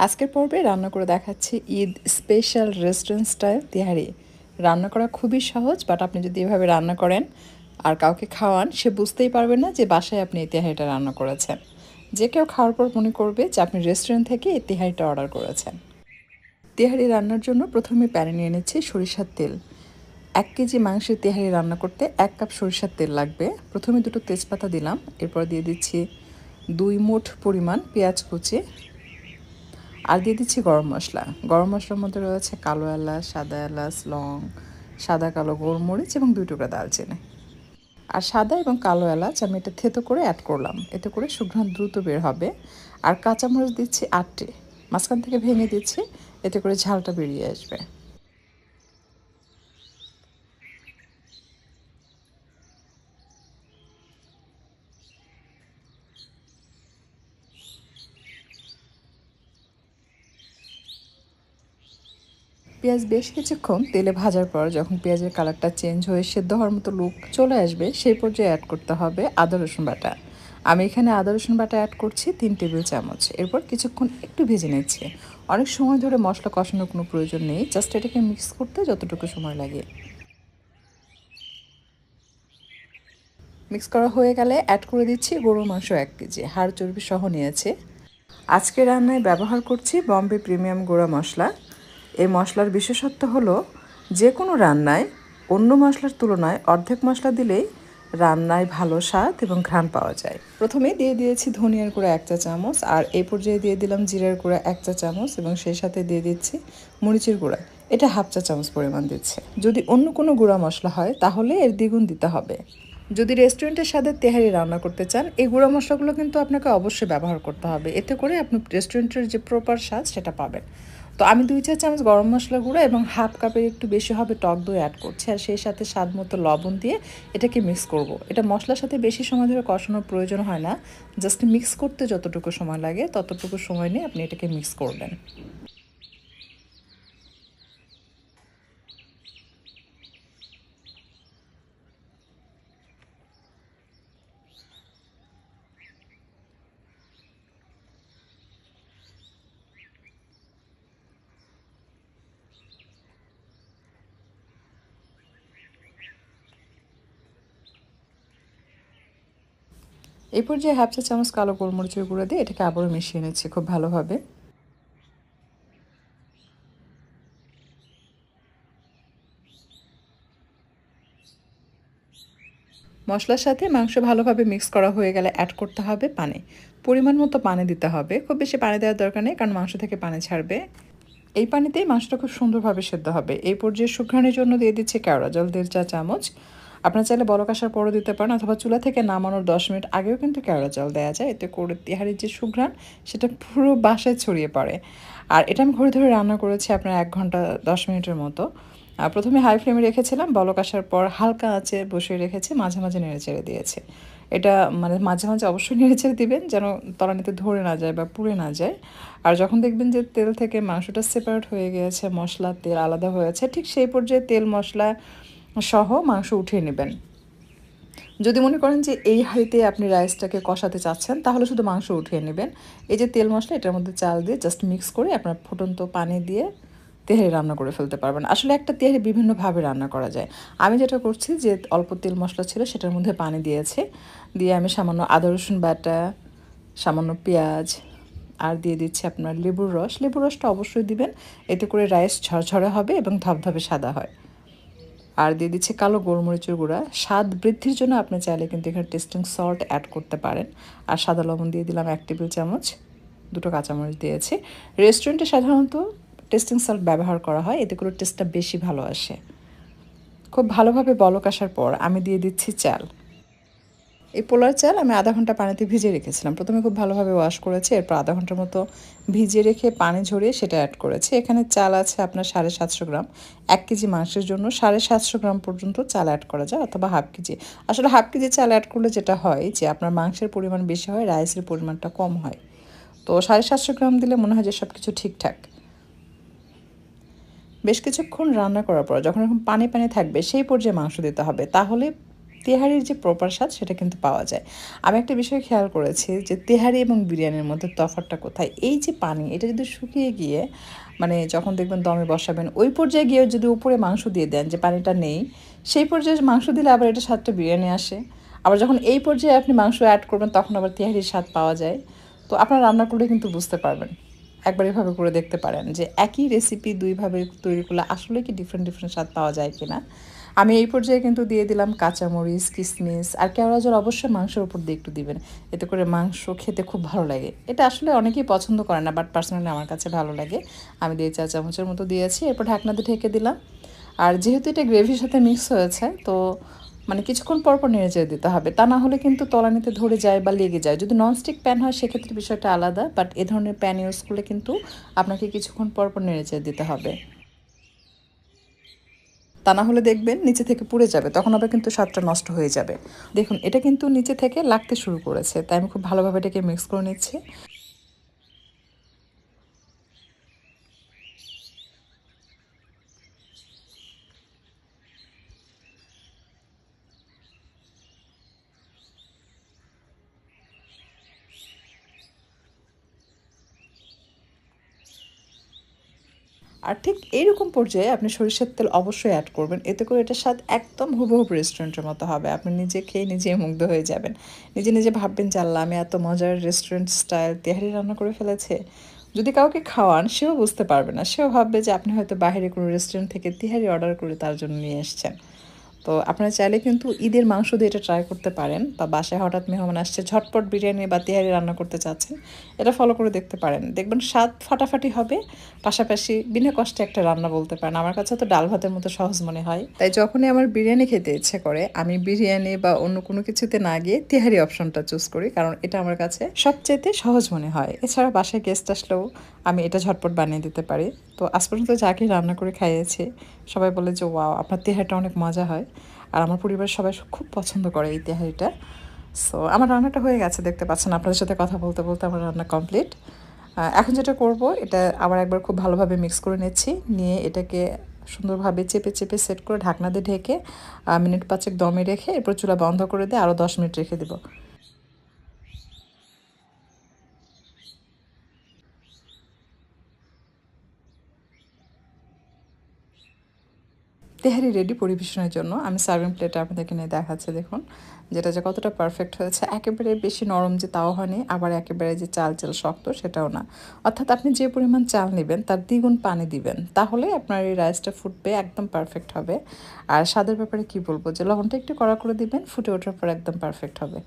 আজকের পর্বে রান্না করে দেখাচ্ছি ঈদ স্পেশাল রেস্টুরেন্ট স্টাইল তেহারি। রান্না করা খুবই সহজ, বাট আপনি যদি এভাবে রান্না করেন আর কাউকে খাওয়ান, সে বুঝতেই পারবে না যে বাসায় আপনি এই তেহারিটা রান্না করেছেন। যে কেউ খাওয়ার পর মনে করবে যে আপনি রেস্টুরেন্ট থেকে এই তেহারিটা অর্ডার করেছেন। তেহারি রান্নার জন্য প্রথমে প্যানে নিয়ে নিচ্ছি সরিষার তেল। 1 কেজি মাংসের তেহারি রান্না করতে 1 কাপ সরিষার তেল লাগবে। প্রথমে 2টো তেজপাতা দিলাম, এরপর দিয়ে দিচ্ছি 2 মুঠ পরিমাণ পেঁয়াজ কুচি, আর দিয়ে দিচ্ছি গরম মশলা। গরম মশলার মধ্যে রয়েছে কালো এলাচ, সাদা এলাচ, লং, সাদা কালো গোলমরিচ এবং 2 টুকরা দালচিনি। আর সাদা এবং কালো এলাচ আমি এটা থেতো করে অ্যাড করলাম, এতে করে সুঘ্রাণ দ্রুত বের হবে। আর কাঁচামরিচ দিচ্ছি 8টি, মাঝখান থেকে ভেঙে দিচ্ছি, এতে করে ঝালটা বেরিয়ে আসবে। পেঁয়াজ বেশ কিছুক্ষণ তেলে ভাজার পর যখন পেঁয়াজের কালারটা চেঞ্জ হয়ে সেদ্ধ হওয়ার মতো লুক চলে আসবে, সেই পর্যায়ে অ্যাড করতে হবে আদা রসুন বাটা। আমি এখানে আদা রসুন বাটা অ্যাড করছি 3 টেবিল চামচ। এরপর কিছুক্ষণ একটু ভেজে নিচ্ছি। অনেক সময় ধরে মশলা কষানোর কোনো প্রয়োজন নেই, জাস্ট এটাকে মিক্স করতে যতটুকু সময় লাগে। মিক্স করা হয়ে গেলে অ্যাড করে দিচ্ছি গরুর মাংস 1 কেজি, হাড় চর্বি সহ নিয়েছে। আজকে রান্নায় ব্যবহার করছি বম্বে প্রিমিয়াম গুঁড়া মশলা। এই মশলার বিশেষত্ব হলো যে কোনো রান্নায় অন্য মশলার তুলনায় অর্ধেক মশলা দিলেই রান্নায় ভালো স্বাদ এবং ঘ্রাণ পাওয়া যায়। প্রথমে দিয়ে দিয়েছি ধনিয়ার গুঁড়া 1 চা চামচ, আর এই পর্যায়ে দিয়ে দিলাম জিরার গুঁড়া 1 চা চামচ এবং সেই সাথে দিয়ে দিচ্ছি মরিচের গুঁড়া, এটা 1/2 চা চামচ পরিমাণ দিচ্ছে। যদি অন্য কোনো গুঁড়া মশলা হয় তাহলে এর দ্বিগুণ দিতে হবে। যদি রেস্টুরেন্টের স্বাদের তেহারি রান্না করতে চান, এই গুঁড়া মশলাগুলো কিন্তু আপনাকে অবশ্যই ব্যবহার করতে হবে, এতে করে আপনি রেস্টুরেন্টের যে প্রপার স্বাদ সেটা পাবেন। তো আমি 2 চা চামচ গরম মশলা গুঁড়া এবং হাফ কাপের একটু বেশি হবে টক দই অ্যাড করছি, আর সেই সাথে স্বাদ মতো লবণ দিয়ে এটাকে মিক্স করব। এটা মশলার সাথে বেশি সময় ধরে কষানোর প্রয়োজন হয় না, জাস্ট মিক্স করতে যতটুকু সময় লাগে ততটুকু সময় নিয়ে আপনি এটাকে মিক্স করবেন। এই পর্যায়ে 1/2 চা চামচ কালো গোলমরিচের গুঁড়া দিয়ে এটাকে আবারও মিশিয়ে নিচ্ছি খুব ভালোভাবে। মশলার সাথে মাংস ভালোভাবে মিক্স করা হয়ে গেলে অ্যাড করতে হবে পানি। পরিমাণ মতো পানি দিতে হবে, খুব বেশি পানি দেওয়ার দরকার নেই, কারণ মাংস থেকে পানি ছাড়বে। এই পানিতেই মাংসটা খুব সুন্দরভাবে সেদ্ধ হবে। এই পর্যায়ে সুঘ্রাণের জন্য দিয়ে দিচ্ছি কেওড়া জল 1.5 চা চামচ। আপনার চাইলে বলক আসার পরও দিতে পারেন, অথবা চুলা থেকে নামানোর 10 মিনিট আগেও কিন্তু কেওড়া জল দেওয়া যায়, এতে করে তেহারির যে সুঘ্রাণ সেটা পুরো বাসায় ছড়িয়ে পড়ে। আর এটা আমি ঘড়ি ধরে রান্না করেছি আপনার 1 ঘন্টা 10 মিনিটের মতো। প্রথমে হাই ফ্লেমে রেখেছিলাম, বলক আসার পর হালকা আঁচে বসিয়ে রেখেছি, মাঝে মাঝে নেড়ে চেড়ে দিয়েছে। এটা মানে মাঝে মাঝে অবশ্যই নেড়ে চেড়ে দিবেন, যেন তলানিতে ধরে না যায় বা পুড়ে না যায়। আর যখন দেখবেন যে তেল থেকে মাংসটা সেপারেট হয়ে গিয়েছে, মশলা তেল আলাদা হয়েছে, ঠিক সেই পর্যায়ে তেল মশলা সহ মাংস উঠিয়ে নেবেন। যদি মনে করেন যে এই হাঁড়িতে আপনি রাইসটাকে কষাতে চাচ্ছেন, তাহলে শুধু মাংস উঠিয়ে নেবেন। এই যে তেল মশলা, এটার মধ্যে চাল দিয়ে জাস্ট মিক্স করে আপনার ফুটন্ত পানি দিয়ে তেহারি রান্না করে ফেলতে পারবেন। আসলে একটা তেহারি বিভিন্নভাবে রান্না করা যায়। আমি যেটা করছি যে অল্প তেল মশলা ছিল, সেটার মধ্যে পানি দিয়েছি, দিয়ে আমি সামান্য আদা রসুন বাটা, সামান্য পেঁয়াজ, আর দিয়ে দিচ্ছি আপনার লেবুর রস। লেবুর রসটা অবশ্যই দিবেন, এতে করে রাইস ঝরঝরে হবে এবং ধপধপে সাদা হয়। আর দিয়ে দিচ্ছি কালো গোলমরিচের গুঁড়া। স্বাদ বৃদ্ধির জন্য আপনি চাইলে কিন্তু এখানে টেস্টিং সল্ট অ্যাড করতে পারেন। আর সাদা লবণ দিয়ে দিলাম 1 টেবিল চামচ। 2টো কাঁচামরিচ দিয়েছি। রেস্টুরেন্টে সাধারণত টেস্টিং সল্ট ব্যবহার করা হয়, এতে করে টেস্টটা বেশি ভালো আসে। খুব ভালোভাবে বলক আসার পর আমি দিয়ে দিচ্ছি চাল। এই পোলার চাল আমি আধা ঘন্টা পানিতে ভিজিয়ে রেখেছিলাম। প্রথমে খুব ভালোভাবে ওয়াশ করেছি, এরপর আধা ঘন্টার মতো ভিজিয়ে রেখে পানি ঝরিয়ে সেটা অ্যাড করেছি। এখানে চাল আছে আপনার 750 গ্রাম। 1 কেজি মাংসের জন্য 750 গ্রাম পর্যন্ত চাল অ্যাড করা যায়, অথবা হাফ কেজি। আসলে হাফ কেজি চাল অ্যাড করলে যেটা হয় যে আপনার মাংসের পরিমাণ বেশি হয়, রাইসের পরিমাণটা কম হয়। তো 750 গ্রাম দিলে মনে হয় যে সব কিছু ঠিকঠাক। বেশ কিছুক্ষণ রান্না করার পর যখন এরকম পানি পানি থাকবে, সেই পর্যায়ে মাংস দিতে হবে, তাহলে তেহারির যে প্রপার স্বাদ সেটা কিন্তু পাওয়া যায়। আমি একটা বিষয় খেয়াল করেছি যে তেহারি এবং বিরিয়ানির মধ্যে তফাৎটা কোথায়? এই যে পানি এটা যদি শুকিয়ে গিয়ে মানে যখন দেখবেন দমে বসাবেন ওই পর্যায়ে গিয়ে যদি উপরে মাংস দিয়ে দেন যে পানিটা নেই, সেই পর্যায়ে মাংস দিলে আবার এটা স্বাদটা বিরিয়ানি আসে। আবার যখন এই পর্যায়ে আপনি মাংস অ্যাড করবেন তখন আবার তেহারির স্বাদ পাওয়া যায়। তো আপনারা রান্না করলে কিন্তু বুঝতে পারবেন। একবার এভাবে করে দেখতে পারেন যে একই রেসিপি দুইভাবে তৈরি করলে আসলে কি ডিফারেন্ট ডিফারেন্ট স্বাদ পাওয়া যায় কিনা। আমি এই পর্যায়ে কিন্তু দিয়ে দিলাম কাঁচামরিচ, কিশমিশ আর কেওড়া জল অবশ্যই মাংসের উপর দিয়ে একটু দিবেন। এতে করে মাংস খেতে খুব ভালো লাগে। এটা আসলে অনেকেই পছন্দ করে না, বাট পার্সোনালি আমার কাছে ভালো লাগে। আমি 2 চা-চামচের মতো দিয়েছি, এরপর ঢাকনা দিয়ে ঢেকে দিলাম। আর যেহেতু এটা গ্রেভির সাথে মিক্স হয়েছে, তো মানে কিছুক্ষণ পর পর নেড়ে চেড়ে দিতে হবে, তা না হলে কিন্তু তলানিতে ধরে যায় বা লেগে যায়। যদি ননস্টিক প্যান হয় সেক্ষেত্রে বিষয়টা আলাদা, বাট এ ধরনের প্যান ইউজ করলে কিন্তু আপনাকে কিছুক্ষণ পর পর নেড়ে চেড়ে দিতে হবে। তা না হলে দেখবেন নিচে থেকে পুড়ে যাবে, তখন আবার কিন্তু স্বাদটা নষ্ট হয়ে যাবে। দেখুন এটা কিন্তু নিচে থেকে লাগতে শুরু করেছে, তাই আমি খুব ভালোভাবে এটাকে মিক্স করে নিচ্ছি। আর ঠিক এইরকম পর্যায়ে আপনি সরিষার তেল অবশ্যই অ্যাড করবেন, এতে করে এটার স্বাদ একদম হুবহু রেস্টুরেন্টের মতো হবে। আপনি নিজে খেয়ে নিজেই মুগ্ধ হয়ে যাবেন। নিজে নিজে ভাববেন যে আল্লাহ আমি এত মজার রেস্টুরেন্ট স্টাইল তেহারি রান্না করে ফেলেছে। যদি কাউকে খাওয়ান সেও বুঝতে পারবে না, সেও ভাববে যে আপনি হয়তো বাইরে কোনো রেস্টুরেন্ট থেকে তেহারি অর্ডার করে তার জন্য নিয়ে এসেছেন। তো আপনারা চাইলে কিন্তু ঈদের মাংস দিয়ে এটা ট্রাই করতে পারেন, বা বাসায় হঠাৎ মেহমান আসছে ঝটপট বিরিয়ানি বা তেহারি রান্না করতে চাচ্ছেন, এটা ফলো করে দেখতে পারেন। দেখবেন স্বাদ ফাটাফাটি হবে, পাশাপাশি বিনা কষ্টে একটা রান্না বলতে পারেন। আমার কাছে তো ডাল ভাতের মতো সহজ মনে হয়, তাই যখনই আমার বিরিয়ানি খেতে ইচ্ছে করে আমি বিরিয়ানি বা অন্য কোনো কিছুতে না গিয়ে তেহারি অপশনটা চুজ করি, কারণ এটা আমার কাছে সবচাইতে সহজ মনে হয়। এছাড়া বাসায় গেস্ট আসলেও আমি এটা ঝটপট বানিয়ে দিতে পারি। তো আজ পর্যন্ত যাকে রান্না করে খাইয়েছি সবাই বলে যে ওয়াও আপনার তেহারিটা অনেক মজা হয়। আর আমার পরিবারের সবাই খুব পছন্দ করে এই তেহারিটা। সো আমার রান্নাটা হয়ে গেছে, দেখতে পাচ্ছেন আপনাদের সাথে কথা বলতে বলতে আমার রান্না কমপ্লিট। এখন যেটা করব এটা আবার একবার খুব ভালোভাবে মিক্স করে নিচ্ছি, নিয়ে এটাকে সুন্দরভাবে চেপে চেপে সেট করে ঢাকনা দিয়ে ঢেকে মিনিট 5 দমে রেখে এরপর চুলা বন্ধ করে দিয়ে আরও 10 মিনিট রেখে দেবো। তেহারি রেডি পরিবেশনের জন্য। আমি সার্ভিং প্লেটে আপনাদেরকে নিয়ে দেখাচ্ছি, দেখুন যেটা যে কতটা পারফেক্ট হয়েছে। একেবারে বেশি নরম যে তাও হয়নি, আবার একেবারে যে চাল চাল শক্ত সেটাও না। অর্থাৎ আপনি যে পরিমাণ চাল নেবেন তার দ্বিগুণ পানি দিবেন, তাহলে আপনার এই রাইসটা ফুটবে, একদম পারফেক্ট হবে। আর স্বাদের ব্যাপারে কি বলবো, যে লবণটা একটু কড়া করে দিবেন, ফুটে ওঠার পর একদম পারফেক্ট হবে।